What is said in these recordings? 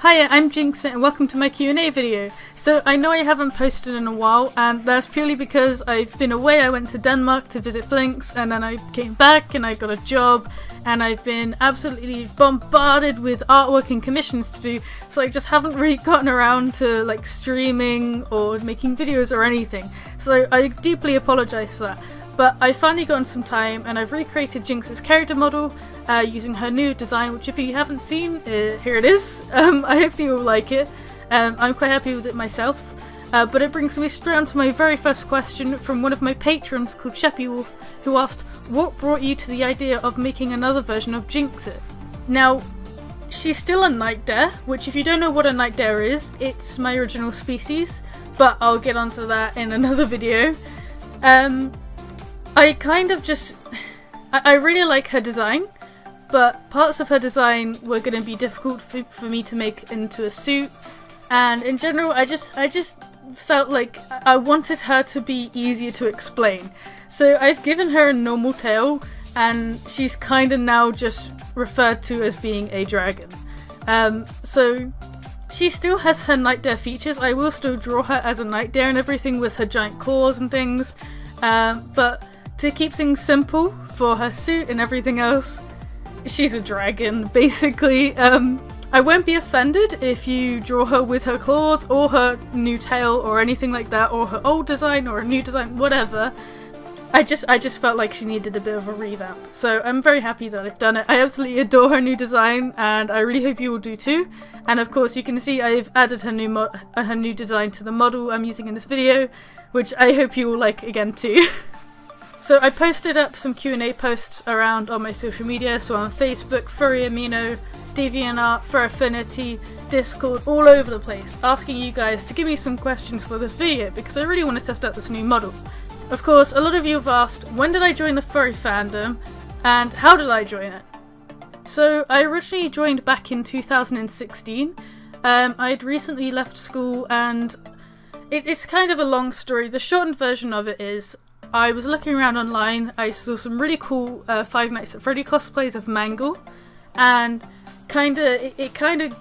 Hiya, I'm Jinxit and welcome to my Q&A video. So I know I haven't posted in a while, and that's purely because I've been away. I went to Denmark to visit Flinks, and then I came back and I got a job, and I've been absolutely bombarded with artwork and commissions to do, so I just haven't really gotten around to like streaming or making videos or anything. So I deeply apologise for that. But I finally gotten some time and I've recreated Jinx's character model using her new design, which if you haven't seen, here it is. I hope you will like it. I'm quite happy with it myself. But it brings me straight on to my very first question from one of my patrons called Sheppy Wolf, who asked, what brought you to the idea of making another version of Jinxit? Now, she's still a night dare, which if you don't know what a night dare is, it's my original species, but I'll get onto that in another video. I kind of just, I really like her design, but parts of her design were going to be difficult for me to make into a suit, and in general I just felt like I wanted her to be easier to explain. So I've given her a normal tail, and she's kind of now just referred to as being a dragon. So she still has her night dare features. I will still draw her as a night dare and everything with her giant claws and things, but to keep things simple for her suit and everything else, she's a dragon, basically. I won't be offended if you draw her with her claws or her new tail or anything like that, or her old design or a new design, whatever. I just felt like she needed a bit of a revamp. So I'm very happy that I've done it. I absolutely adore her new design, and I really hope you will do too. And of course you can see I've added her new design to the model I'm using in this video, which I hope you will like again too. So I posted up some Q&A posts around on my social media, so on Facebook, Furry, Kemono, DeviantArt, Furaffinity, Discord, all over the place, asking you guys to give me some questions for this video because I really want to test out this new model. Of course, a lot of you have asked, when did I join the furry fandom and how did I join it? So I originally joined back in 2016. I'd recently left school, and it's kind of a long story. The shortened version of it is, I was looking around online, I saw some really cool Five Nights at Freddy cosplays of Mangle, and it kind of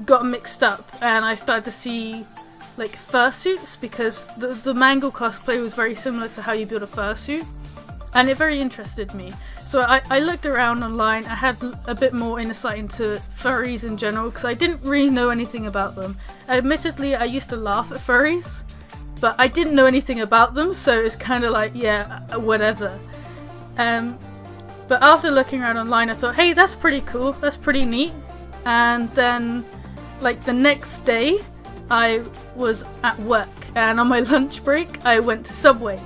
got mixed up, and I started to see like fursuits, because the Mangle cosplay was very similar to how you build a fursuit, and it very interested me. So I looked around online. I had a bit more insight into furries in general, because I didn't really know anything about them. Admittedly, I used to laugh at furries, but I didn't know anything about them, so it's kind of like, yeah, whatever. But after looking around online, I thought, hey, that's pretty cool, that's pretty neat. And then, like the next day, I was at work, and on my lunch break, I went to Subway.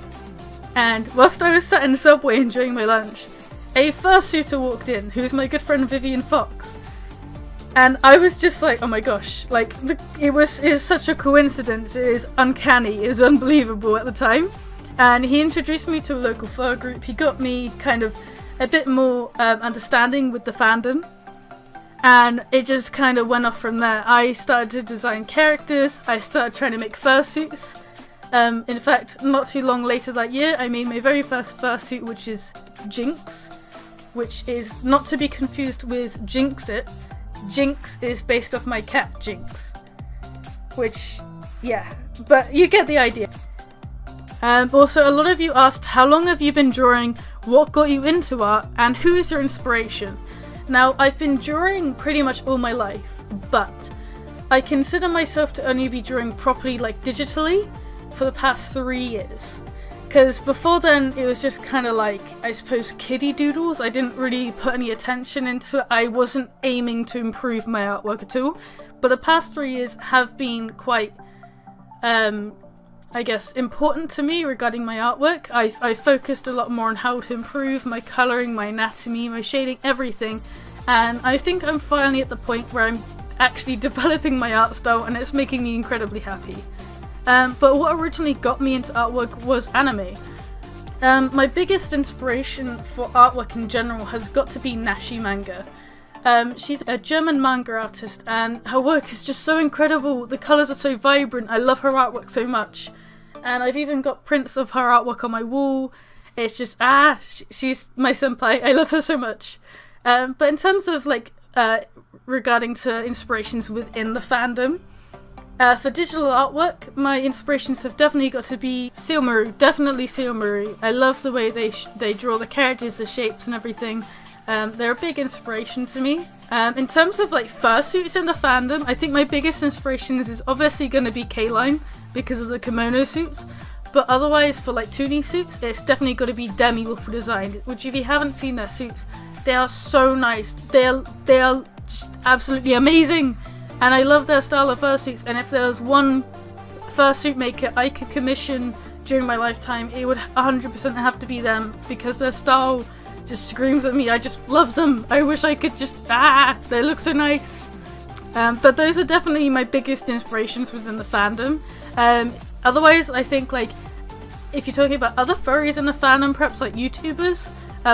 And whilst I was sat in Subway enjoying my lunch, a fursuiter walked in, who's my good friend Vivian Fox. And I was just like, oh my gosh, like, it is such a coincidence, it is uncanny, it is unbelievable at the time. And he introduced me to a local fur group. He got me kind of a bit more understanding with the fandom. And it just kind of went off from there. I started to design characters, I started trying to make fursuits. In fact, not too long later that year, I made my very first fursuit, which is Jinx, which is not to be confused with Jinxit. Jinx is based off my cat, Jinx. Which, yeah, but you get the idea. Also, a lot of you asked, how long have you been drawing, what got you into art, and who is your inspiration? Now, I've been drawing pretty much all my life, but I consider myself to only be drawing properly, like digitally, for the past 3 years. Because before then, it was just kind of like, I suppose, kiddie doodles. I didn't really put any attention into it. I wasn't aiming to improve my artwork at all. But the past 3 years have been quite, I guess, important to me regarding my artwork. I focused a lot more on how to improve my colouring, my anatomy, my shading, everything. And I think I'm finally at the point where I'm actually developing my art style, and it's making me incredibly happy. But what originally got me into artwork was anime. My biggest inspiration for artwork in general has got to be Nashi Manga. She's a German manga artist, and her work is just so incredible. The colours are so vibrant. I love her artwork so much. And I've even got prints of her artwork on my wall. It's just, she's my senpai. I love her so much. But in terms of like regarding to inspirations within the fandom. For digital artwork, my inspirations have definitely got to be Seomaru, definitely Seomaru. I love the way they draw the characters, the shapes and everything. They're a big inspiration to me. In terms of like fursuits in the fandom, I think my biggest inspiration is obviously going to be K-Line because of the kimono suits. But otherwise, for like toonie suits, it's definitely got to be Demi with the design, which if you haven't seen their suits, they are so nice. They are just absolutely amazing. And I love their style of fursuits, and if there was one fursuit maker I could commission during my lifetime, it would 100% have to be them, because their style just screams at me. I just love them. I wish I could just, they look so nice. But those are definitely my biggest inspirations within the fandom. Otherwise, I think like, if you're talking about other furries in the fandom, perhaps like YouTubers,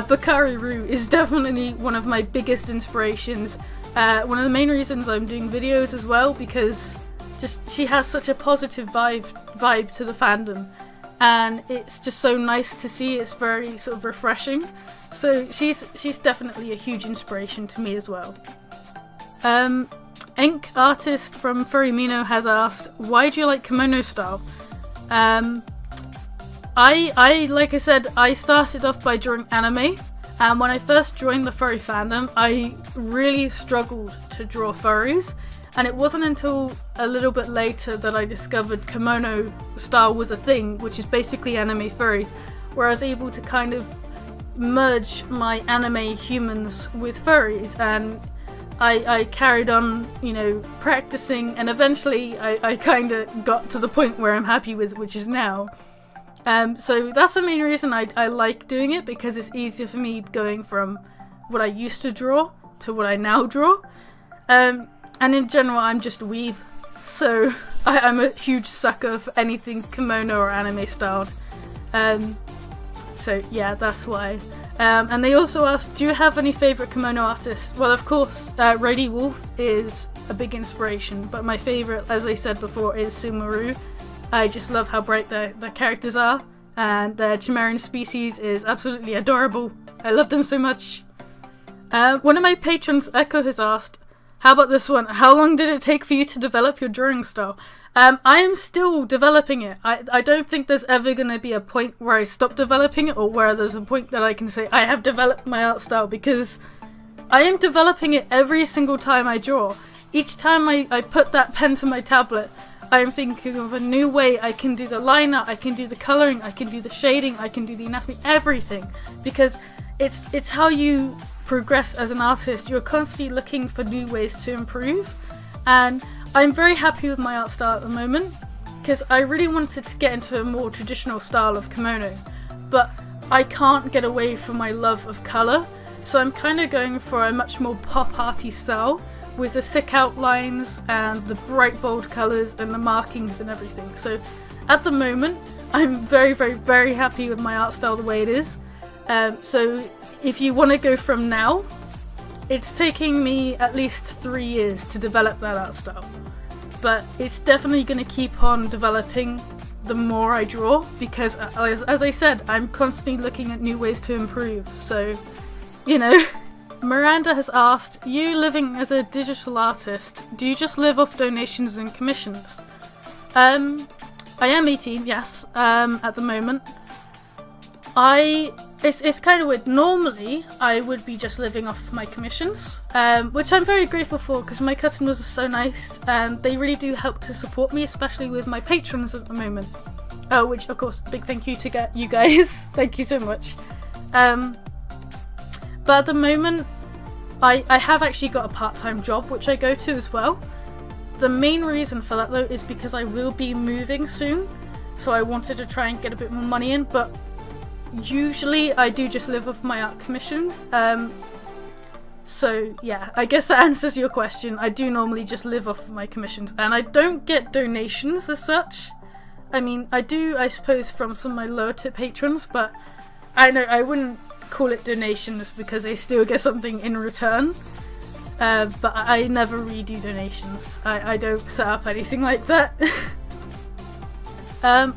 Bakari Roo is definitely one of my biggest inspirations. One of the main reasons I'm doing videos as well, because just she has such a positive vibe to the fandom, and it's just so nice to see. It's very sort of refreshing. So she's definitely a huge inspiration to me as well. Ink artist from Furry Mino has asked, why do you like kimono style? I like I said, I started off by drawing anime. And when I first joined the furry fandom, I really struggled to draw furries, and it wasn't until a little bit later that I discovered kimono style was a thing, which is basically anime furries, where I was able to kind of merge my anime humans with furries, and I carried on, you know, practicing, and eventually I kind of got to the point where I'm happy with, which is now. So that's the main reason I like doing it, because it's easier for me going from what I used to draw to what I now draw. And in general, I'm just a weeb, so I'm a huge sucker for anything kimono or anime styled. So yeah, that's why. And they also asked, do you have any favourite kimono artists? Well, of course, Rady Wolf is a big inspiration, but my favourite, as I said before, is Sumaru. I just love how bright their characters are, and their Chimerian species is absolutely adorable. I love them so much. One of my patrons, Echo, has asked, how about this one? How long did it take for you to develop your drawing style? I am still developing it. I don't think there's ever going to be a point where I stop developing it, or where there's a point that I can say I have developed my art style, because I am developing it every single time I draw. Each time I put that pen to my tablet, I am thinking of a new way I can do the line art, I can do the colouring, I can do the shading, I can do the anatomy, everything. Because it's how you progress as an artist. You're constantly looking for new ways to improve. And I'm very happy with my art style at the moment, because I really wanted to get into a more traditional style of kimono. But I can't get away from my love of colour. So I'm kind of going for a much more pop arty style, with the thick outlines and the bright bold colours and the markings and everything. So at the moment, I'm very, very, very happy with my art style the way it is. So if you want to go from now, it's taking me at least 3 years to develop that art style. But it's definitely going to keep on developing the more I draw, because as I said, I'm constantly looking at new ways to improve. So, you know. Miranda has asked, you living as a digital artist, do you just live off donations and commissions? I am 18, yes, at the moment. It's kind of weird. Normally, I would be just living off my commissions, which I'm very grateful for, because my customers are so nice, and they really do help to support me, especially with my patrons at the moment. Which, of course, big thank you to you guys. Thank you so much. But at the moment, I have actually got a part-time job which I go to as well. The main reason for that though is because I will be moving soon, so I wanted to try and get a bit more money in, but usually I do just live off my art commissions. So yeah, I guess that answers your question. I do normally just live off my commissions, and I don't get donations as such. I mean, I do, I suppose, from some of my lower tip patrons, but I know I wouldn't call it donations because they still get something in return. But I never really do donations. I don't set up anything like that.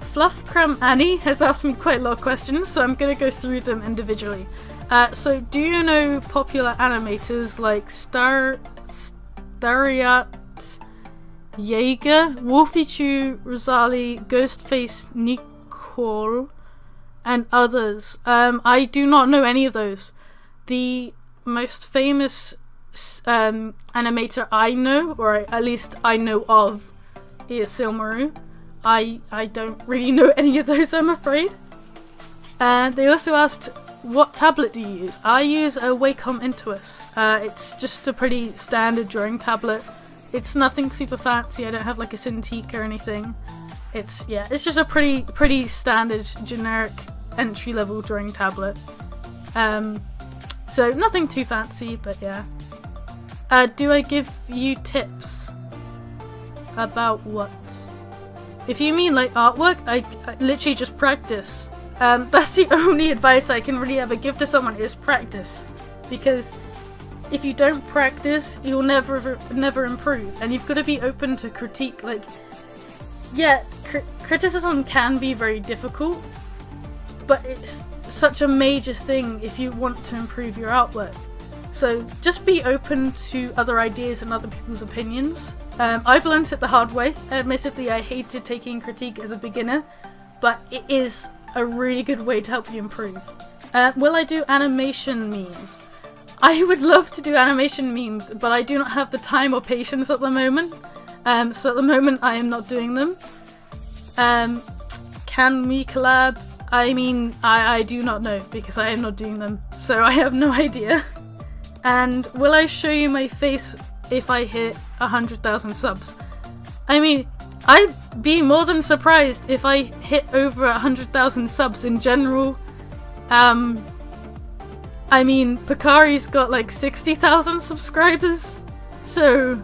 Fluff Crumb Annie has asked me quite a lot of questions, so I'm going to go through them individually. So do you know popular animators like Stariat Jaeger, Wolfie Rosali, Ghostface Nicole, and others? I do not know any of those. The most famous animator I know, or at least I know of, is Silmaru. I don't really know any of those, I'm afraid. And they also asked, what tablet do you use? I use a Wacom Intuos. It's just a pretty standard drawing tablet. It's nothing super fancy. I don't have like a Cintiq or anything. It's just a pretty standard generic entry level drawing tablet. So nothing too fancy, but yeah. Do I give you tips about what? If you mean like artwork, I literally just practice. That's the only advice I can really ever give to someone, is practice. Because if you don't practice, you'll never improve. And you've got to be open to critique. Like, yeah, criticism can be very difficult, but it's such a major thing if you want to improve your artwork. So just be open to other ideas and other people's opinions. I've learned it the hard way. Admittedly, I hated taking critique as a beginner, but it is a really good way to help you improve. Will I do animation memes? I would love to do animation memes, but I do not have the time or patience at the moment. So at the moment I am not doing them. Can we collab? I mean, I do not know, because I am not doing them, so I have no idea. And will I show you my face if I hit 100,000 subs? I mean, I'd be more than surprised if I hit over 100,000 subs in general. I mean, Picari's got like 60,000 subscribers, so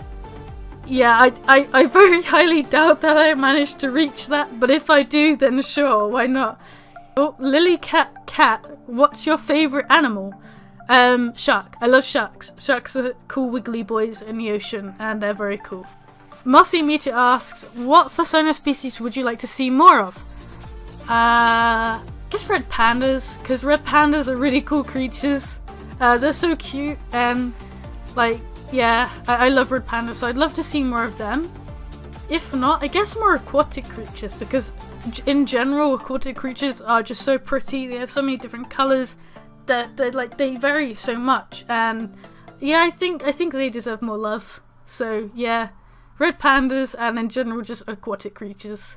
yeah, I very highly doubt that I managed to reach that, but if I do, then sure, why not? Oh, Lily Cat, what's your favourite animal? Shark. I love sharks. Sharks are cool wiggly boys in the ocean, and they're very cool. Mossy Meteor asks, what Furry species would you like to see more of? I guess red pandas, because red pandas are really cool creatures. They're so cute, and like, yeah, I love red pandas, so I'd love to see more of them. If not, I guess more aquatic creatures, because in general, aquatic creatures are just so pretty. They have so many different colours that they vary so much, and yeah, I think they deserve more love. So yeah, red pandas, and in general just aquatic creatures.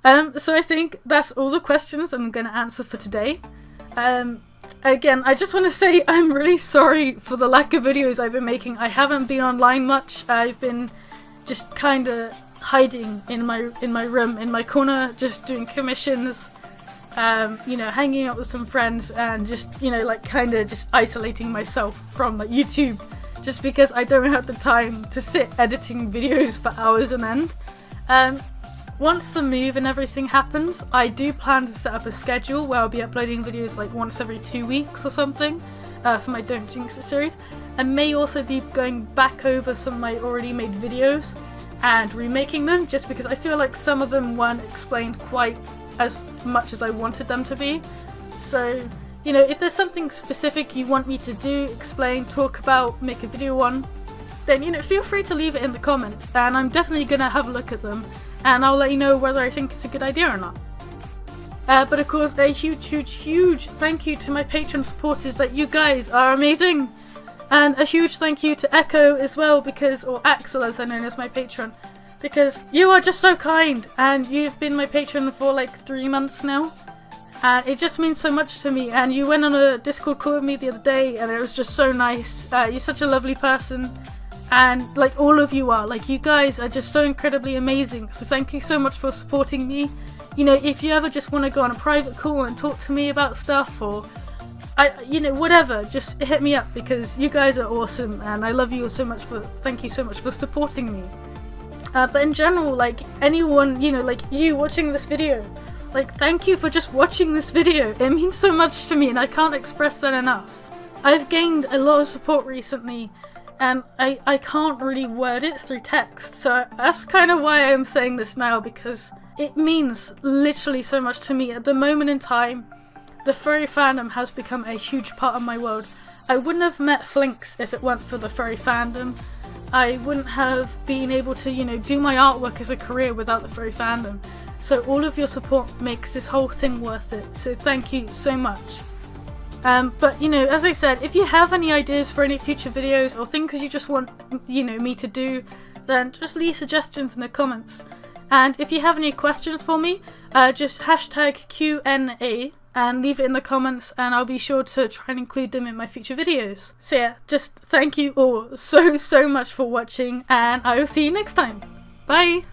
So I think that's all the questions I'm going to answer for today. Again, I just want to say I'm really sorry for the lack of videos I've been making. I haven't been online much. I've been just kind of hiding in my room, in my corner, just doing commissions, you know, hanging out with some friends, and just, you know, like kind of just isolating myself from like YouTube, just because I don't have the time to sit editing videos for hours on end. Once the move and everything happens, I do plan to set up a schedule where I'll be uploading videos like once every 2 weeks or something for my Don't Jinx It series. I may also be going back over some of my already made videos and remaking them, just because I feel like some of them weren't explained quite as much as I wanted them to be. So, you know, if there's something specific you want me to do, explain, talk about, make a video on, then, you know, feel free to leave it in the comments, and I'm definitely gonna have a look at them, and I'll let you know whether I think it's a good idea or not. But of course, a huge thank you to my Patreon supporters. That you guys are amazing, and a huge thank you to Echo as well, because, or Axel as I know as my patron, because you are just so kind, and you've been my patron for like 3 months now, and it just means so much to me. And you went on a Discord call with me the other day, and it was just so nice. You're such a lovely person, and like all of you are, like, you guys are just so incredibly amazing, so thank you so much for supporting me. You know, if you ever just want to go on a private call and talk to me about stuff, or you know, whatever, just hit me up, because you guys are awesome, and I love you all so much. Thank you so much for supporting me. But in general, like, anyone, you know, like you watching this video, like, thank you for just watching this video. It means so much to me, and I can't express that enough. I've gained a lot of support recently, and I can't really word it through text, so that's kind of why I'm saying this now, because it means literally so much to me. At the moment in time, the furry fandom has become a huge part of my world. I wouldn't have met Flinks if it weren't for the furry fandom. I wouldn't have been able to, you know, do my artwork as a career without the furry fandom. So all of your support makes this whole thing worth it. So thank you so much. But, you know, as I said, if you have any ideas for any future videos or things you just want, you know, me to do, then just leave suggestions in the comments. And if you have any questions for me, just hashtag QnA and leave it in the comments, and I'll be sure to try and include them in my future videos. So yeah, just thank you all so much for watching, and I will see you next time. Bye!